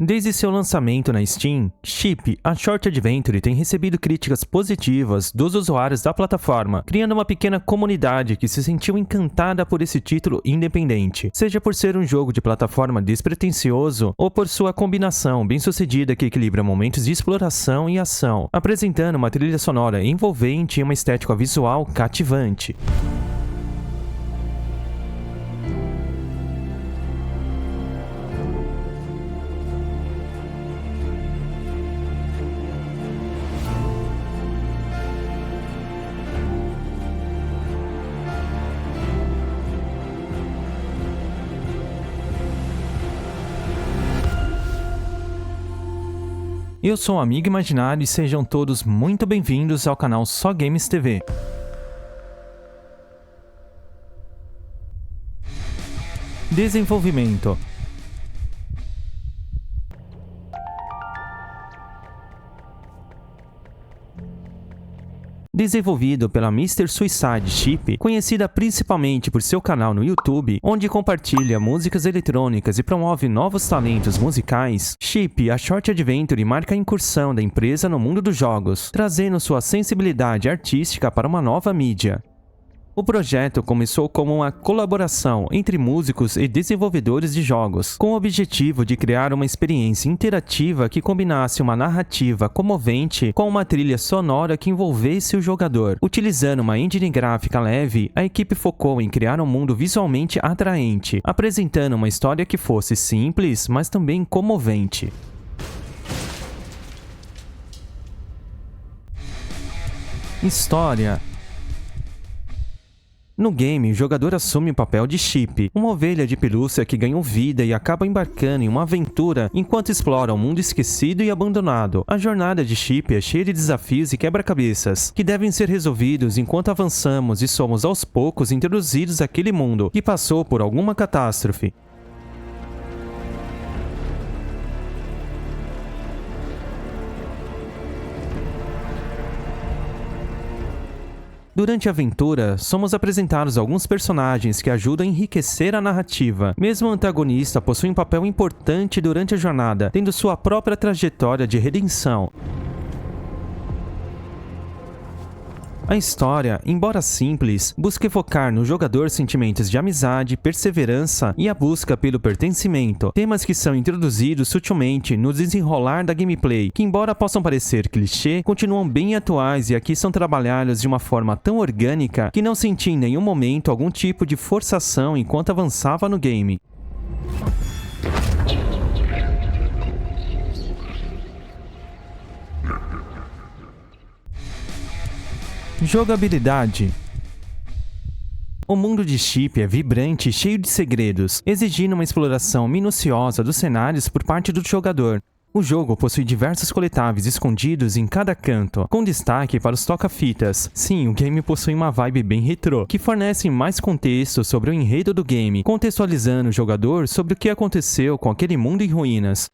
Desde seu lançamento na Steam, Chip, a Short Adventure tem recebido críticas positivas dos usuários da plataforma, criando uma pequena comunidade que se sentiu encantada por esse título independente, seja por ser um jogo de plataforma despretensioso ou por sua combinação bem-sucedida que equilibra momentos de exploração e ação, apresentando uma trilha sonora envolvente e uma estética visual cativante. Eu sou o Amigo Imaginário e sejam todos muito bem-vindos ao canal Só Games TV. Desenvolvimento. Desenvolvido pela Mr. Suicide Chip, conhecida principalmente por seu canal no YouTube, onde compartilha músicas eletrônicas e promove novos talentos musicais, Chip, a Short Adventure marca a incursão da empresa no mundo dos jogos, trazendo sua sensibilidade artística para uma nova mídia. O projeto começou como uma colaboração entre músicos e desenvolvedores de jogos, com o objetivo de criar uma experiência interativa que combinasse uma narrativa comovente com uma trilha sonora que envolvesse o jogador. Utilizando uma engine gráfica leve, a equipe focou em criar um mundo visualmente atraente, apresentando uma história que fosse simples, mas também comovente. História. No game, o jogador assume o papel de Chip, uma ovelha de pelúcia que ganhou vida e acaba embarcando em uma aventura enquanto explora um mundo esquecido e abandonado. A jornada de Chip é cheia de desafios e quebra-cabeças, que devem ser resolvidos enquanto avançamos e somos aos poucos introduzidos àquele mundo que passou por alguma catástrofe. Durante a aventura, somos apresentados alguns personagens que ajudam a enriquecer a narrativa. Mesmo o antagonista possui um papel importante durante a jornada, tendo sua própria trajetória de redenção. A história, embora simples, busca evocar no jogador sentimentos de amizade, perseverança e a busca pelo pertencimento, temas que são introduzidos sutilmente no desenrolar da gameplay, que embora possam parecer clichê, continuam bem atuais e aqui são trabalhados de uma forma tão orgânica que não senti em nenhum momento algum tipo de forçação enquanto avançava no game. Jogabilidade. O mundo de Chip é vibrante e cheio de segredos, exigindo uma exploração minuciosa dos cenários por parte do jogador. O jogo possui diversos coletáveis escondidos em cada canto, com destaque para os toca-fitas. Sim, o game possui uma vibe bem retrô, que fornece mais contexto sobre o enredo do game, contextualizando o jogador sobre o que aconteceu com aquele mundo em ruínas.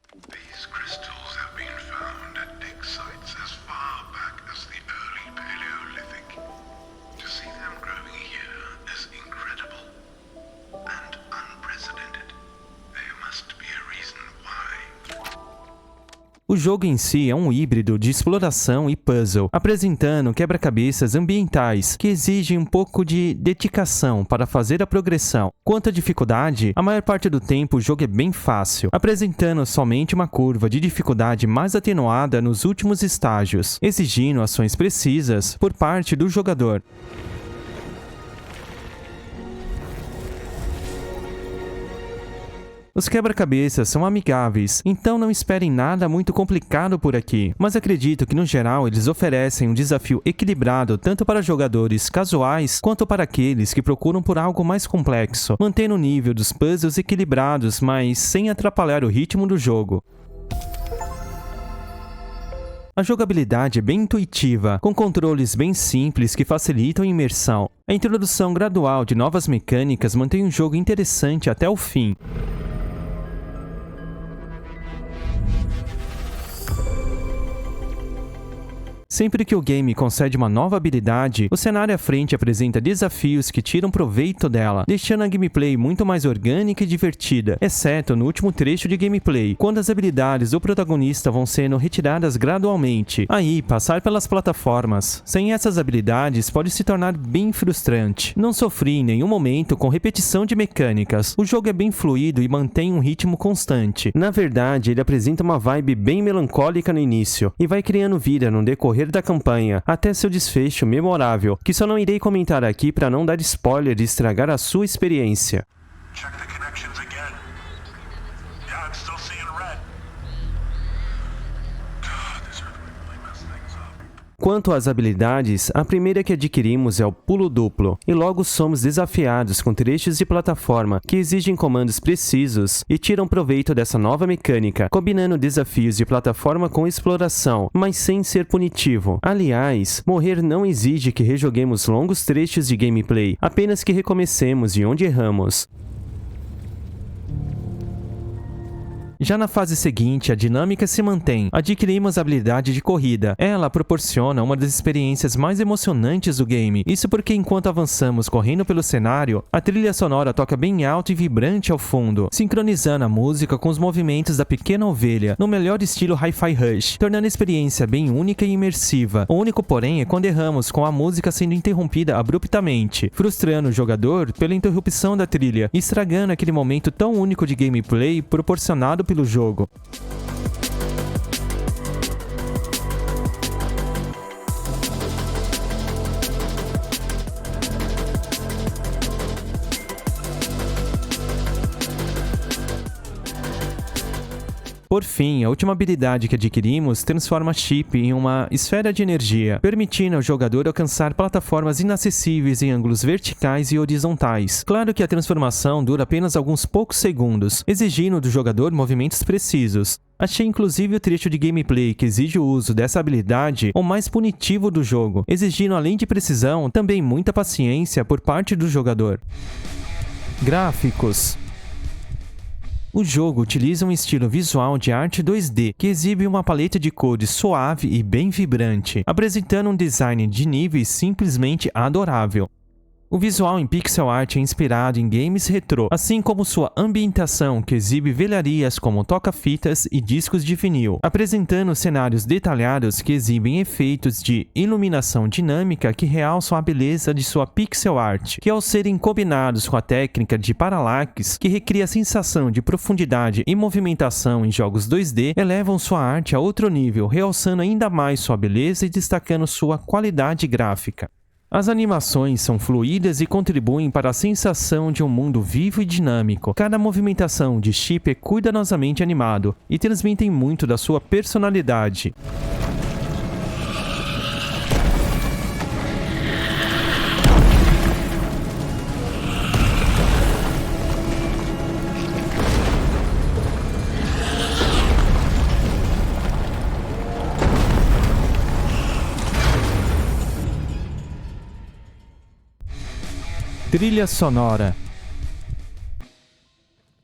O jogo em si é um híbrido de exploração e puzzle, apresentando quebra-cabeças ambientais que exigem um pouco de dedicação para fazer a progressão. Quanto à dificuldade, a maior parte do tempo o jogo é bem fácil, apresentando somente uma curva de dificuldade mais atenuada nos últimos estágios, exigindo ações precisas por parte do jogador. Os quebra-cabeças são amigáveis, então não esperem nada muito complicado por aqui, mas acredito que no geral eles oferecem um desafio equilibrado tanto para jogadores casuais quanto para aqueles que procuram por algo mais complexo, mantendo o nível dos puzzles equilibrados, mas sem atrapalhar o ritmo do jogo. A jogabilidade é bem intuitiva, com controles bem simples que facilitam a imersão. A introdução gradual de novas mecânicas mantém o jogo interessante até o fim. Sempre que o game concede uma nova habilidade, o cenário à frente apresenta desafios que tiram proveito dela, deixando a gameplay muito mais orgânica e divertida, exceto no último trecho de gameplay, quando as habilidades do protagonista vão sendo retiradas gradualmente. Aí, passar pelas plataformas sem essas habilidades pode se tornar bem frustrante. Não sofri em nenhum momento com repetição de mecânicas. O jogo é bem fluido e mantém um ritmo constante. Na verdade, ele apresenta uma vibe bem melancólica no início e vai criando vida no decorrer da campanha, até seu desfecho memorável, que só não irei comentar aqui para não dar spoiler e estragar a sua experiência. Quanto às habilidades, a primeira que adquirimos é o pulo duplo, e logo somos desafiados com trechos de plataforma que exigem comandos precisos e tiram proveito dessa nova mecânica, combinando desafios de plataforma com exploração, mas sem ser punitivo. Aliás, morrer não exige que rejoguemos longos trechos de gameplay, apenas que recomecemos de onde erramos. Já na fase seguinte, a dinâmica se mantém. Adquirimos a habilidade de corrida. Ela proporciona uma das experiências mais emocionantes do game. Isso porque enquanto avançamos correndo pelo cenário, a trilha sonora toca bem alto e vibrante ao fundo, sincronizando a música com os movimentos da pequena ovelha, no melhor estilo Hi-Fi Rush, tornando a experiência bem única e imersiva. O único porém é quando erramos com a música sendo interrompida abruptamente, frustrando o jogador pela interrupção da trilha, estragando aquele momento tão único de gameplay proporcionado pelo jogo. Por fim, a última habilidade que adquirimos transforma a Chip em uma esfera de energia, permitindo ao jogador alcançar plataformas inacessíveis em ângulos verticais e horizontais. Claro que a transformação dura apenas alguns poucos segundos, exigindo do jogador movimentos precisos. Achei inclusive o trecho de gameplay que exige o uso dessa habilidade o mais punitivo do jogo, exigindo além de precisão, também muita paciência por parte do jogador. Gráficos. O jogo utiliza um estilo visual de arte 2D, que exibe uma paleta de cores suave e bem vibrante, apresentando um design de níveis simplesmente adorável. O visual em pixel art é inspirado em games retrô, assim como sua ambientação, que exibe velharias como toca-fitas e discos de vinil, apresentando cenários detalhados que exibem efeitos de iluminação dinâmica que realçam a beleza de sua pixel art, que ao serem combinados com a técnica de parallax, que recria a sensação de profundidade e movimentação em jogos 2D, elevam sua arte a outro nível, realçando ainda mais sua beleza e destacando sua qualidade gráfica. As animações são fluídas e contribuem para a sensação de um mundo vivo e dinâmico. Cada movimentação de Chip é cuidadosamente animado e transmitem muito da sua personalidade. Trilha sonora.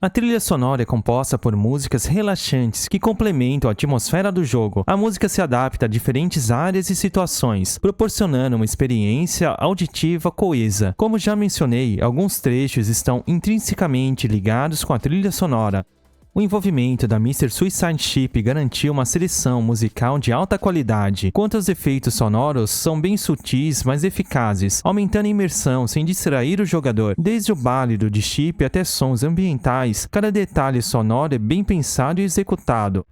A trilha sonora é composta por músicas relaxantes que complementam a atmosfera do jogo. A música se adapta a diferentes áreas e situações, proporcionando uma experiência auditiva coesa. Como já mencionei, alguns trechos estão intrinsecamente ligados com a trilha sonora. O envolvimento da Mr. Suicide Chip garantiu uma seleção musical de alta qualidade. Quanto aos efeitos sonoros, são bem sutis, mas eficazes, aumentando a imersão sem distrair o jogador. Desde o bálido de Chip até sons ambientais, cada detalhe sonoro é bem pensado e executado.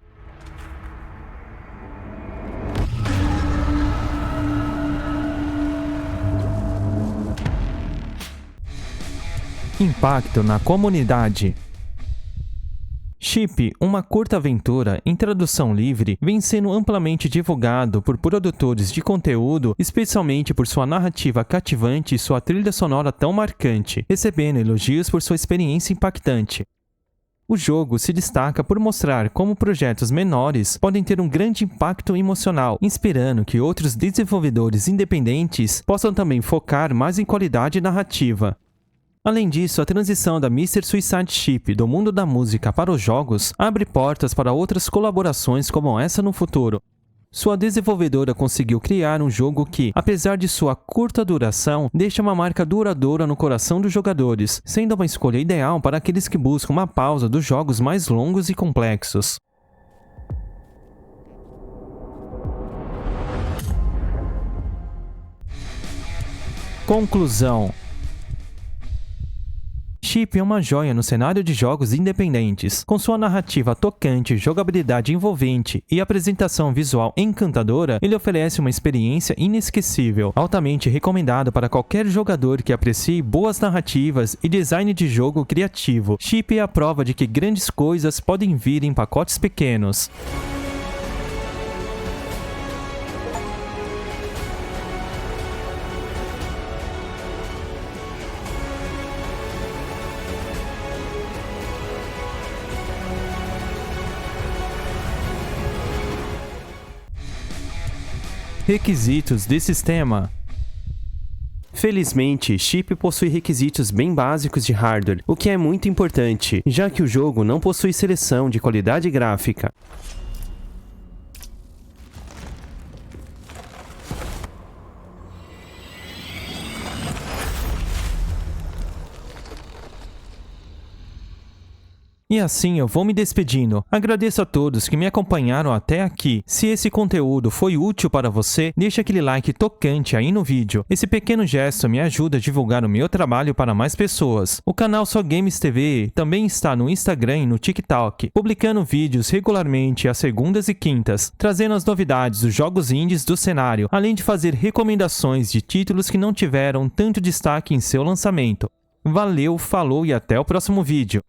Impacto na comunidade. Chip, uma curta aventura em tradução livre, vem sendo amplamente divulgado por produtores de conteúdo, especialmente por sua narrativa cativante e sua trilha sonora tão marcante, recebendo elogios por sua experiência impactante. O jogo se destaca por mostrar como projetos menores podem ter um grande impacto emocional, inspirando que outros desenvolvedores independentes possam também focar mais em qualidade narrativa. Além disso, a transição da Mr. Suicide Chip do mundo da música para os jogos abre portas para outras colaborações como essa no futuro. Sua desenvolvedora conseguiu criar um jogo que, apesar de sua curta duração, deixa uma marca duradoura no coração dos jogadores, sendo uma escolha ideal para aqueles que buscam uma pausa dos jogos mais longos e complexos. Conclusão: Chip é uma joia no cenário de jogos independentes. Com sua narrativa tocante, jogabilidade envolvente e apresentação visual encantadora, ele oferece uma experiência inesquecível, altamente recomendado para qualquer jogador que aprecie boas narrativas e design de jogo criativo. Chip é a prova de que grandes coisas podem vir em pacotes pequenos. Requisitos de sistema. Felizmente, Chip possui requisitos bem básicos de hardware, o que é muito importante, já que o jogo não possui seleção de qualidade gráfica. E assim eu vou me despedindo. Agradeço a todos que me acompanharam até aqui. Se esse conteúdo foi útil para você, deixa aquele like tocante aí no vídeo. Esse pequeno gesto me ajuda a divulgar o meu trabalho para mais pessoas. O canal Só Games TV também está no Instagram e no TikTok, publicando vídeos regularmente às segundas e quintas, trazendo as novidades dos jogos indies do cenário, além de fazer recomendações de títulos que não tiveram tanto destaque em seu lançamento. Valeu, falou e até o próximo vídeo.